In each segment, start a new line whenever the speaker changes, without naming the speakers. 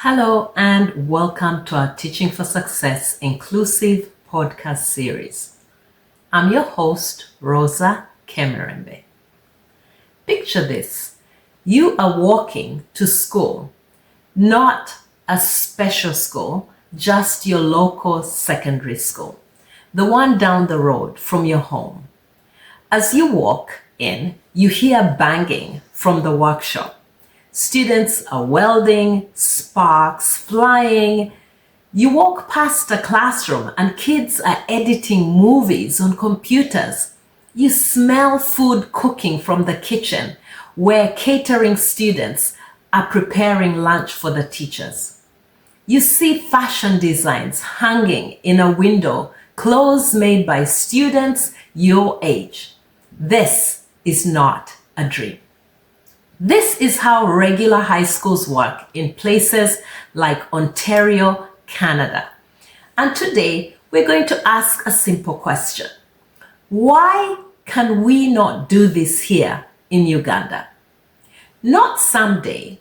Hello and welcome to our Teaching for Success inclusive podcast series. I'm your host, Rosa Kemerembe. Picture this. You are walking to school, not a special school, just your local secondary school, the one down the road from your home. As you walk in, you hear banging from the workshop. Students are welding, sparks flying. You walk past a classroom and kids are editing movies on computers. You smell food cooking from the kitchen where catering students are preparing lunch for the teachers. You see fashion designs hanging in a window, clothes made by students your age. This is not a dream. This is how regular high schools work in places like Ontario, Canada. And today we're going to ask a simple question. Why can we not do this here in Uganda? Not someday,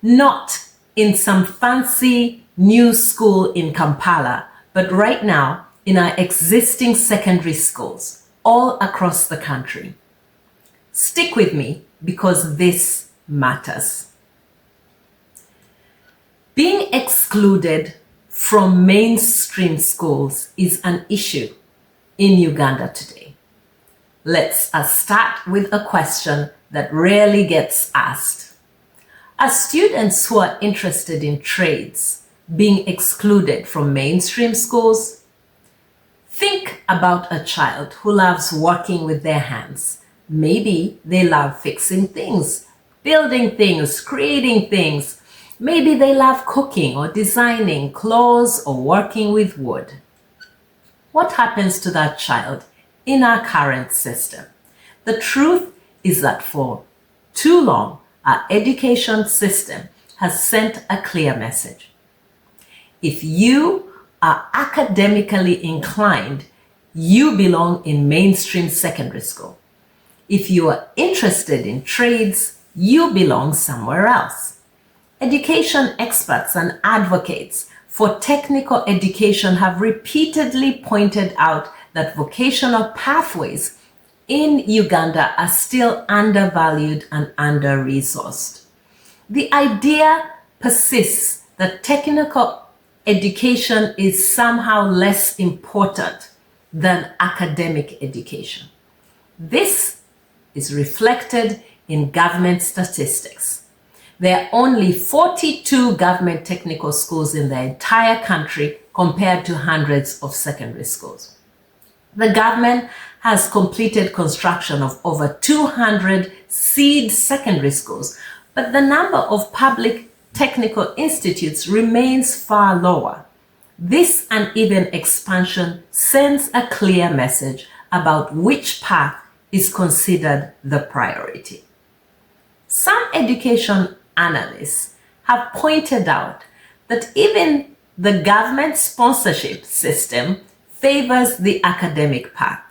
not in some fancy new school in Kampala, but right now in our existing secondary schools all across the country. Stick with me because this matters. Being excluded from mainstream schools is an issue in Uganda today. Let's start with a question that rarely gets asked. Are students who are interested in trades being excluded from mainstream schools? Think about a child who loves working with their hands. Maybe they love fixing things, building things, creating things. Maybe they love cooking or designing clothes or working with wood. What happens to that child in our current system? The truth is that for too long, our education system has sent a clear message. If you are academically inclined, you belong in mainstream secondary school. If you are interested in trades, you belong somewhere else. Education experts and advocates for technical education have repeatedly pointed out that vocational pathways in Uganda are still undervalued and under-resourced. The idea persists that technical education is somehow less important than academic education. This is reflected in government statistics. There are only 42 government technical schools in the entire country compared to hundreds of secondary schools. The government has completed construction of over 200 seed secondary schools, but the number of public technical institutes remains far lower. This uneven expansion sends a clear message about which path is considered the priority. Some education analysts have pointed out that even the government sponsorship system favors the academic path.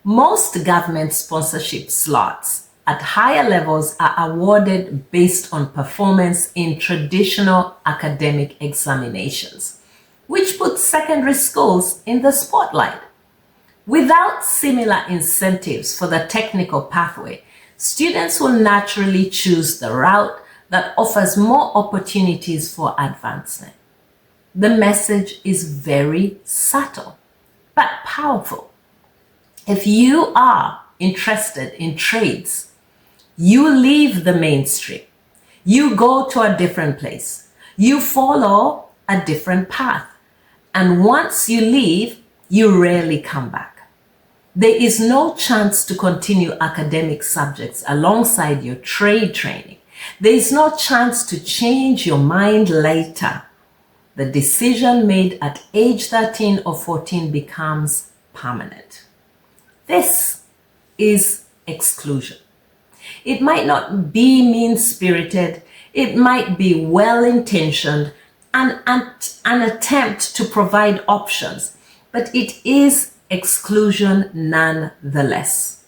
Most government sponsorship slots at higher levels are awarded based on performance in traditional academic examinations, which puts secondary schools in the spotlight. Without similar incentives for the technical pathway, students will naturally choose the route that offers more opportunities for advancement. The message is very subtle, but powerful. If you are interested in trades, you leave the mainstream. You go to a different place. You follow a different path. And once you leave, you rarely come back. There is no chance to continue academic subjects alongside your trade training. There is no chance to change your mind later. The decision made at age 13 or 14 becomes permanent. This is exclusion. It might not be mean-spirited. It might be well-intentioned and an attempt to provide options, but it is exclusion nonetheless.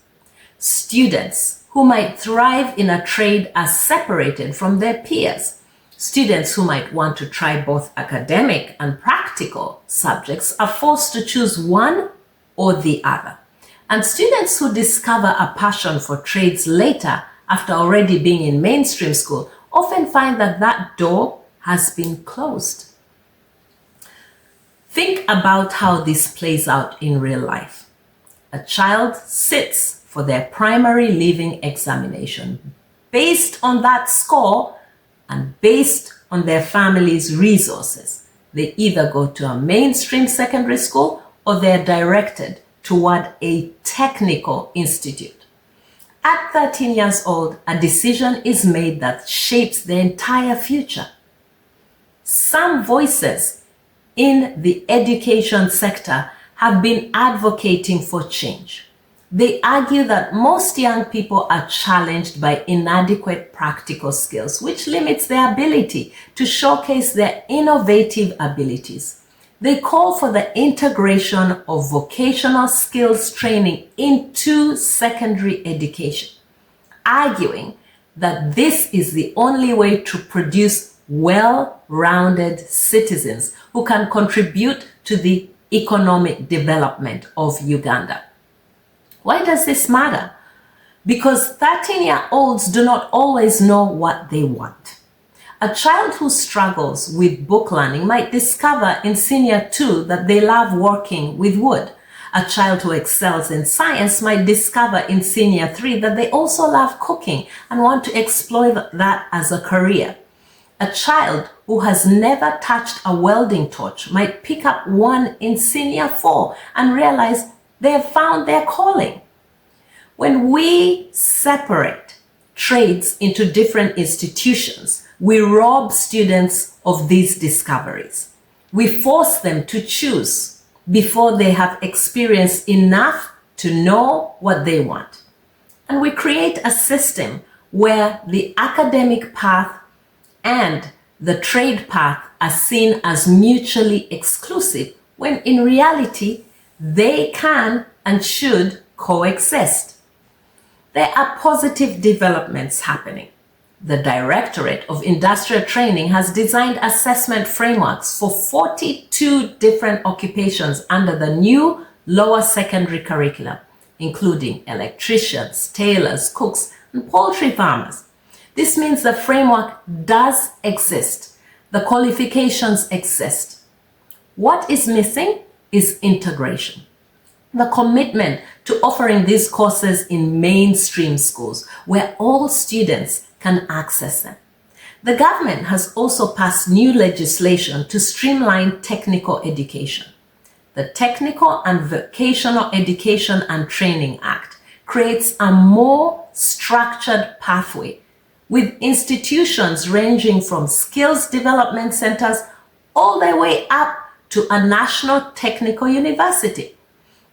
Students who might thrive in a trade are separated from their peers. Students who might want to try both academic and practical subjects are forced to choose one or the other. And students who discover a passion for trades later, after already being in mainstream school, often find that that door has been closed. Think about how this plays out in real life. A child sits for their primary leaving examination. Based on that score and based on their family's resources, they either go to a mainstream secondary school or they're directed toward a technical institute. At 13 years old, a decision is made that shapes their entire future. Some voices in the education sector have been advocating for change. They argue that most young people are challenged by inadequate practical skills, which limits their ability to showcase their innovative abilities. They call for the integration of vocational skills training into secondary education, arguing that this is the only way to produce well-rounded citizens who can contribute to the economic development of Uganda. Why does this matter? Because 13-year-olds do not always know what they want. A child who struggles with book learning might discover in senior 2 that they love working with wood. A child who excels in science might discover in senior 3 that they also love cooking and want to exploit that as a career. A child who has never touched a welding torch might pick up one in senior 4 and realize they have found their calling. When we separate trades into different institutions, we rob students of these discoveries. We force them to choose before they have experienced enough to know what they want. And we create a system where the academic path and the trade path are seen as mutually exclusive, when in reality, they can and should coexist. There are positive developments happening. The Directorate of Industrial Training has designed assessment frameworks for 42 different occupations under the new lower secondary curriculum, including electricians, tailors, cooks, and poultry farmers. This means the framework does exist. The qualifications exist. What is missing is integration. The commitment to offering these courses in mainstream schools where all students can access them. The government has also passed new legislation to streamline technical education. The Technical and Vocational Education and Training Act creates a more structured pathway with institutions ranging from skills development centers all the way up to a national technical university.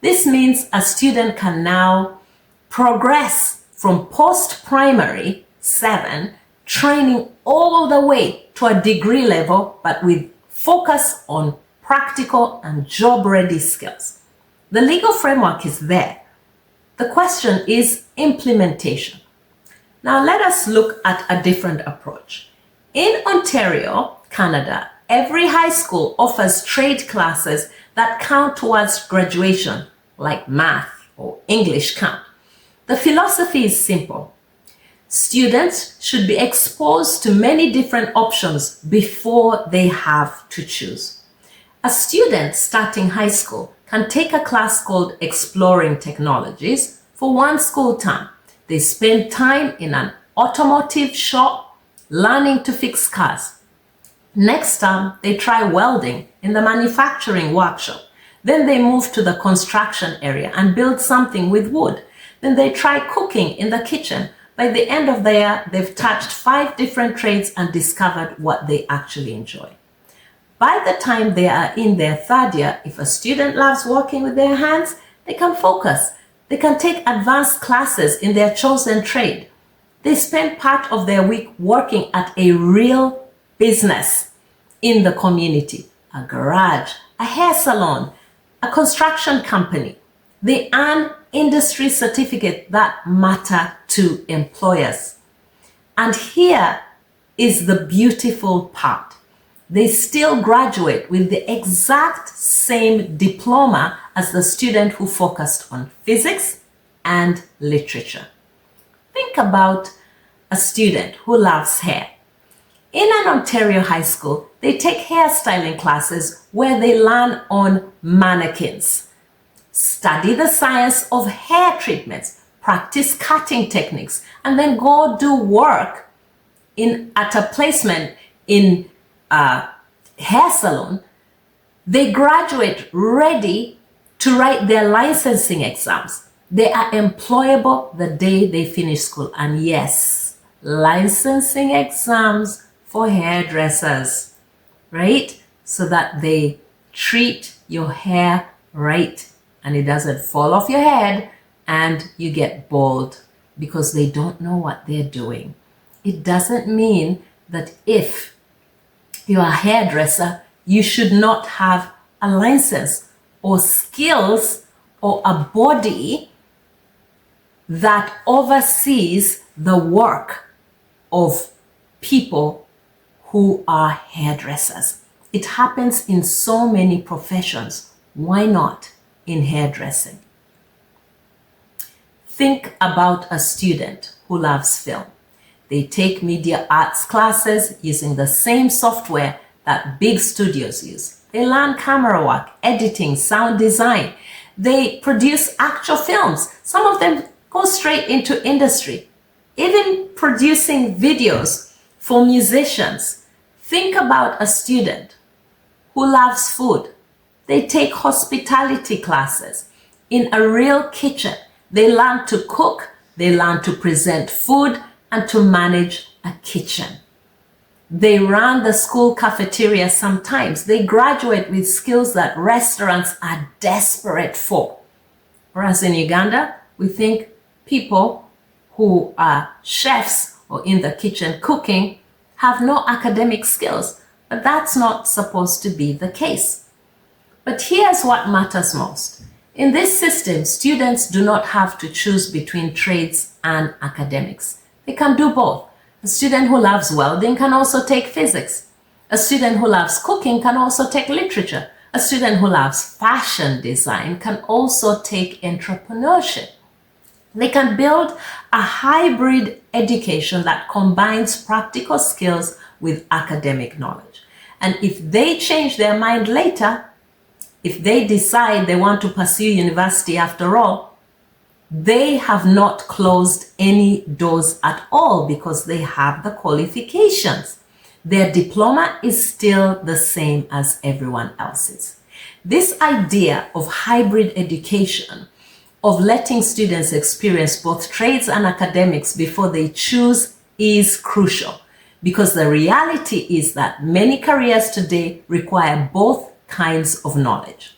This means a student can now progress from post-primary 7 training all the way to a degree level, but with focus on practical and job-ready skills. The legal framework is there. The question is implementation. Now let us look at a different approach. In Ontario, Canada, every high school offers trade classes that count towards graduation, like math or English count. The philosophy is simple. Students should be exposed to many different options before they have to choose. A student starting high school can take a class called Exploring Technologies for one school term. They spend time in an automotive shop learning to fix cars. Next term, they try welding in the manufacturing workshop. Then they move to the construction area and build something with wood. Then they try cooking in the kitchen. By the end of the year, they've touched 5 different trades and discovered what they actually enjoy. By the time they are in their 3rd year, if a student loves working with their hands, they can focus. They can take advanced classes in their chosen trade. They spend part of their week working at a real business in the community, a garage, a hair salon, a construction company. They earn industry certificates that matter to employers. And here is the beautiful part. They still graduate with the exact same diploma as the student who focused on physics and literature. Think about a student who loves hair. In an Ontario high school, they take hairstyling classes where they learn on mannequins, study the science of hair treatments, practice cutting techniques, and then go do work at a placement in a hair salon. They graduate ready to write their licensing exams. They are employable the day they finish school. And yes, licensing exams for hairdressers, right? So that they treat your hair right and it doesn't fall off your head and you get bald because they don't know what they're doing. It doesn't mean that if you're a hairdresser, you should not have a license or skills or a body that oversees the work of people who are hairdressers. It happens in so many professions. Why not in hairdressing? Think about a student who loves film. They take media arts classes using the same software that big studios use. They learn camera work, editing, sound design. They produce actual films. Some of them go straight into industry, even producing videos for musicians. Think about a student who loves food. They take hospitality classes in a real kitchen. They learn to cook, they learn to present food, and to manage a kitchen. They run the school cafeteria sometimes. They graduate with skills that restaurants are desperate for. Whereas in Uganda, we think people who are chefs or in the kitchen cooking have no academic skills, but that's not supposed to be the case. But here's what matters most. In this system, students do not have to choose between trades and academics. They can do both. A student who loves welding can also take physics. A student who loves cooking can also take literature. A student who loves fashion design can also take entrepreneurship. They can build a hybrid education that combines practical skills with academic knowledge. And if they change their mind later, if they decide they want to pursue university after all, they have not closed any doors at all because they have the qualifications. Their diploma is still the same as everyone else's. This idea of hybrid education, of letting students experience both trades and academics before they choose, is crucial, because the reality is that many careers today require both kinds of knowledge.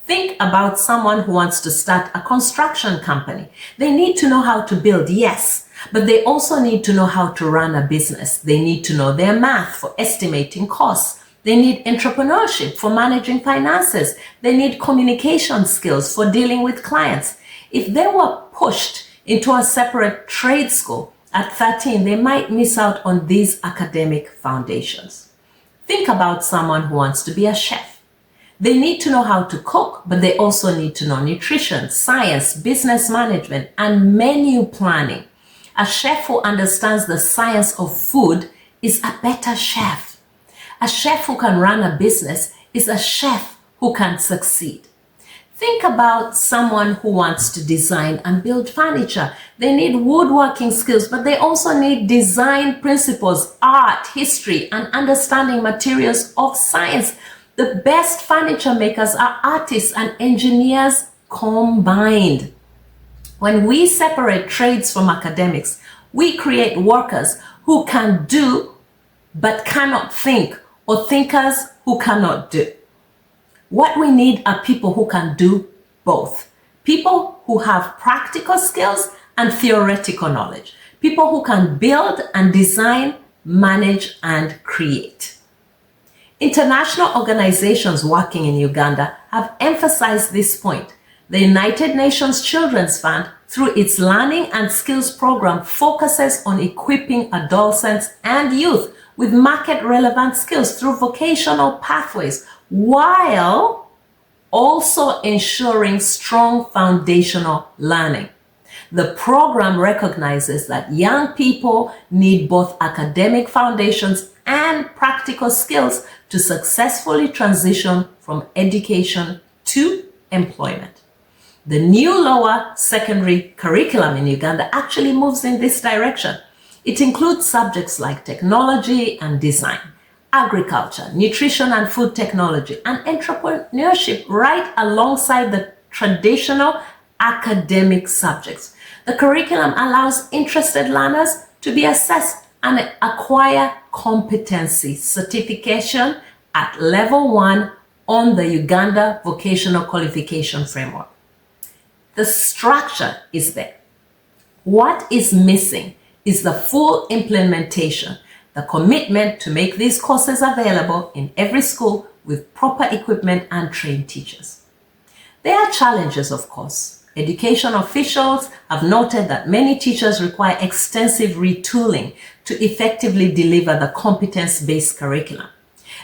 Think about someone who wants to start a construction company. They need to know how to build, yes, but they also need to know how to run a business. They need to know their math for estimating costs. They need entrepreneurship for managing finances. They need communication skills for dealing with clients. If they were pushed into a separate trade school at 13, they might miss out on these academic foundations. Think about someone who wants to be a chef. They need to know how to cook, but they also need to know nutrition, science, business management, and menu planning. A chef who understands the science of food is a better chef. A chef who can run a business is a chef who can succeed. Think about someone who wants to design and build furniture. They need woodworking skills, but they also need design principles, art, history, and understanding materials of science. The best furniture makers are artists and engineers combined. When we separate trades from academics, we create workers who can do but cannot think, or thinkers who cannot do. What we need are people who can do both. People who have practical skills and theoretical knowledge. People who can build and design, manage, and create. International organizations working in Uganda have emphasized this point. The United Nations Children's Fund through its learning and skills program, focuses on equipping adolescents and youth with market-relevant skills through vocational pathways, while also ensuring strong foundational learning. The program recognizes that young people need both academic foundations and practical skills to successfully transition from education to employment. The new lower secondary curriculum in Uganda actually moves in this direction. It includes subjects like technology and design, agriculture, nutrition and food technology, and entrepreneurship right alongside the traditional academic subjects. The curriculum allows interested learners to be assessed and acquire competency certification at level 1 on the Uganda Vocational Qualification Framework. The structure is there. What is missing is the full implementation, the commitment to make these courses available in every school with proper equipment and trained teachers. There are challenges, of course. Education officials have noted that many teachers require extensive retooling to effectively deliver the competence-based curriculum.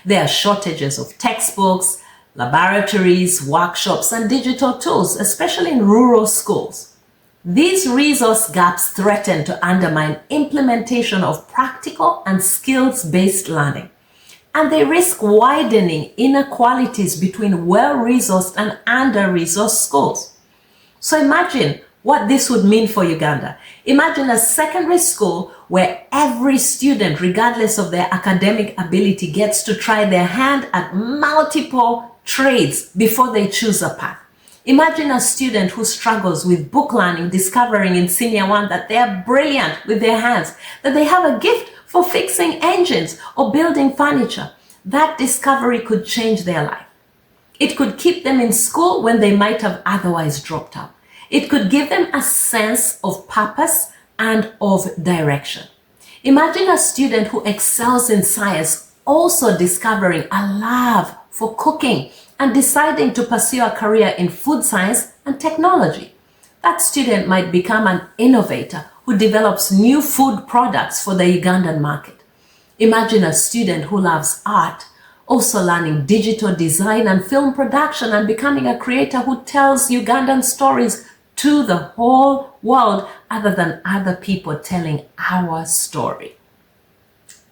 There are shortages of textbooks, laboratories, workshops, and digital tools, especially in rural schools. These resource gaps threaten to undermine implementation of practical and skills-based learning, and they risk widening inequalities between well-resourced and under-resourced schools. So imagine what this would mean for Uganda. Imagine a secondary school where every student, regardless of their academic ability, gets to try their hand at multiple trades before they choose a path. Imagine a student who struggles with book learning, discovering in Senior 1 that they are brilliant with their hands, that they have a gift for fixing engines or building furniture. That discovery could change their life. It could keep them in school when they might have otherwise dropped out. It could give them a sense of purpose and of direction. Imagine a student who excels in science also discovering a love for cooking and deciding to pursue a career in food science and technology. That student might become an innovator who develops new food products for the Ugandan market. Imagine a student who loves art, also learning digital design and film production and becoming a creator who tells Ugandan stories to the whole world other than other people telling our story.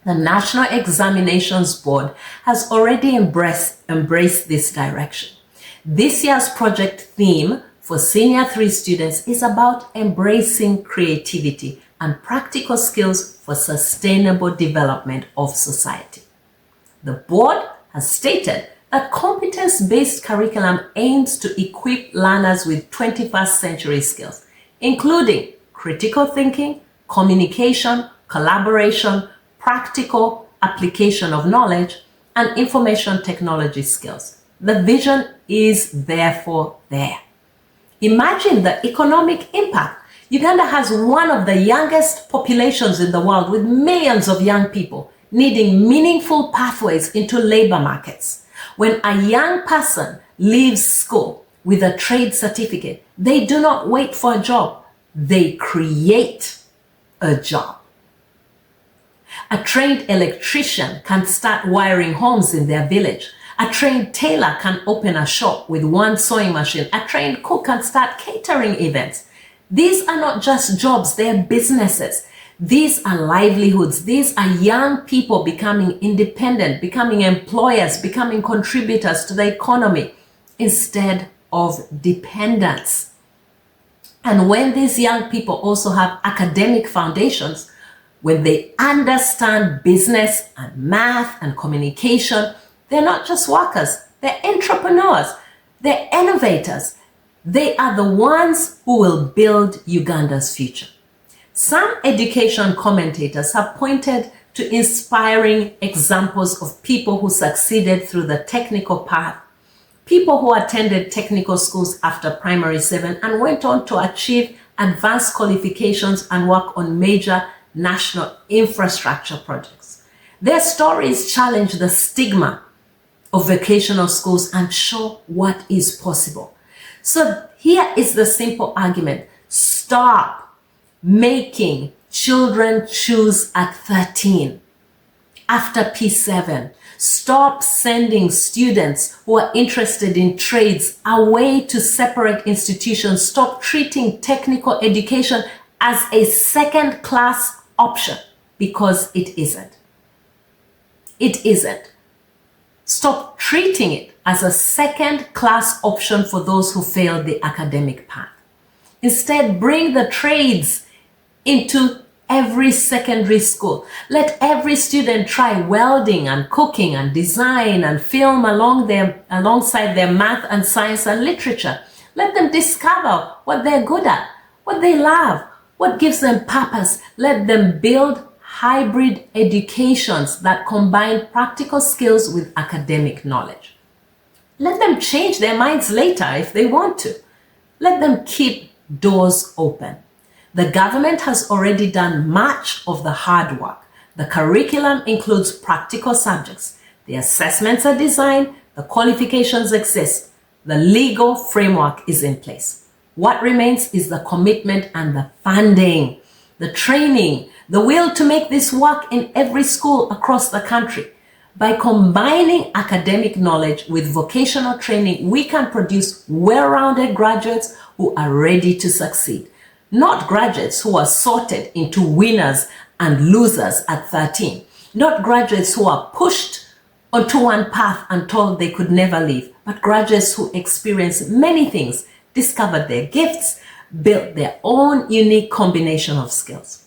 The National Examinations Board has already embraced this direction. This year's project theme for Senior 3 students is about embracing creativity and practical skills for sustainable development of society. The board has stated that competence-based curriculum aims to equip learners with 21st century skills, including critical thinking, communication, collaboration, practical application of knowledge, and information technology skills. The vision is therefore there. Imagine the economic impact. Uganda has one of the youngest populations in the world, with millions of young people needing meaningful pathways into labor markets. When a young person leaves school with a trade certificate, they do not wait for a job, they create a job. A trained electrician can start wiring homes in their village. A trained tailor can open a shop with one sewing machine. A trained cook can start catering events. These are not just jobs, they're businesses. These are livelihoods. These are young people becoming independent, becoming employers, becoming contributors to the economy instead of dependents. And when these young people also have academic foundations, when they understand business and math and communication, they're not just workers, they're entrepreneurs, they're innovators. They are the ones who will build Uganda's future. Some education commentators have pointed to inspiring examples of people who succeeded through the technical path, people who attended technical schools after primary 7 and went on to achieve advanced qualifications and work on major national infrastructure projects. Their stories challenge the stigma of vocational schools and show what is possible. So here is the simple argument. Stop making children choose at 13 after P7. Stop sending students who are interested in trades away to separate institutions. Stop treating technical education as a second-class option, because it isn't. It isn't. Stop treating it as a second-class option for those who failed the academic path. Instead, bring the trades into every secondary school. Let every student try welding and cooking and design and film alongside their math and science and literature. Let them discover what they're good at, what they love, what gives them purpose. Let them build hybrid educations that combine practical skills with academic knowledge. Let them change their minds later if they want to. Let them keep doors open. The government has already done much of the hard work. The curriculum includes practical subjects. The assessments are designed, the qualifications exist, the legal framework is in place. What remains is the commitment and the funding, the training, the will to make this work in every school across the country. By combining academic knowledge with vocational training, we can produce well-rounded graduates who are ready to succeed. Not graduates who are sorted into winners and losers at 13. Not graduates who are pushed onto one path and told they could never leave, but graduates who experienced many things, discovered their gifts, built their own unique combination of skills.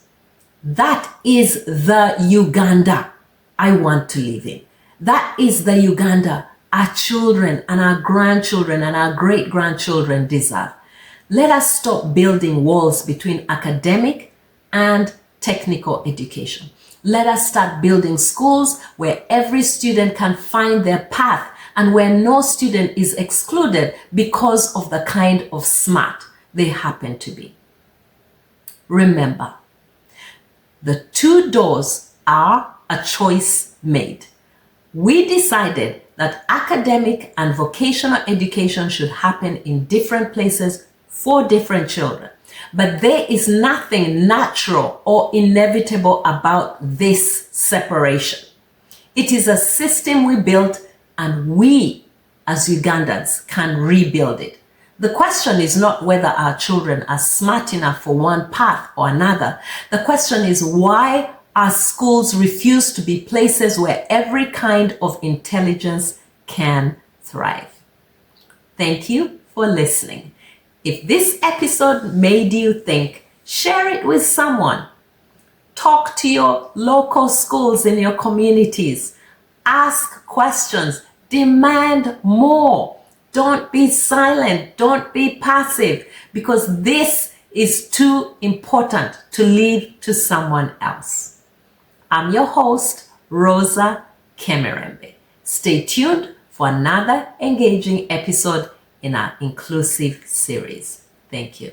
That is the Uganda I want to live in. That is the Uganda our children and our grandchildren and our great-grandchildren deserve. Let us stop building walls between academic and technical education. Let us start building schools where every student can find their path and where no student is excluded because of the kind of smart they happen to be. Remember, the two doors are a choice made. We decided that academic and vocational education should happen in different places for different children. But there is nothing natural or inevitable about this separation. It is a system we built, and we as Ugandans can rebuild it. The question is not whether our children are smart enough for one path or another. The question is why our schools refuse to be places where every kind of intelligence can thrive. Thank you for listening. If this episode made you think, share it with someone. Talk to your local schools in your communities. Ask questions. Demand more. Don't be silent. Don't be passive, because this is too important to leave to someone else. I'm your host, Rosa Kemerembe. Stay tuned for another engaging episode in our inclusive series. Thank you.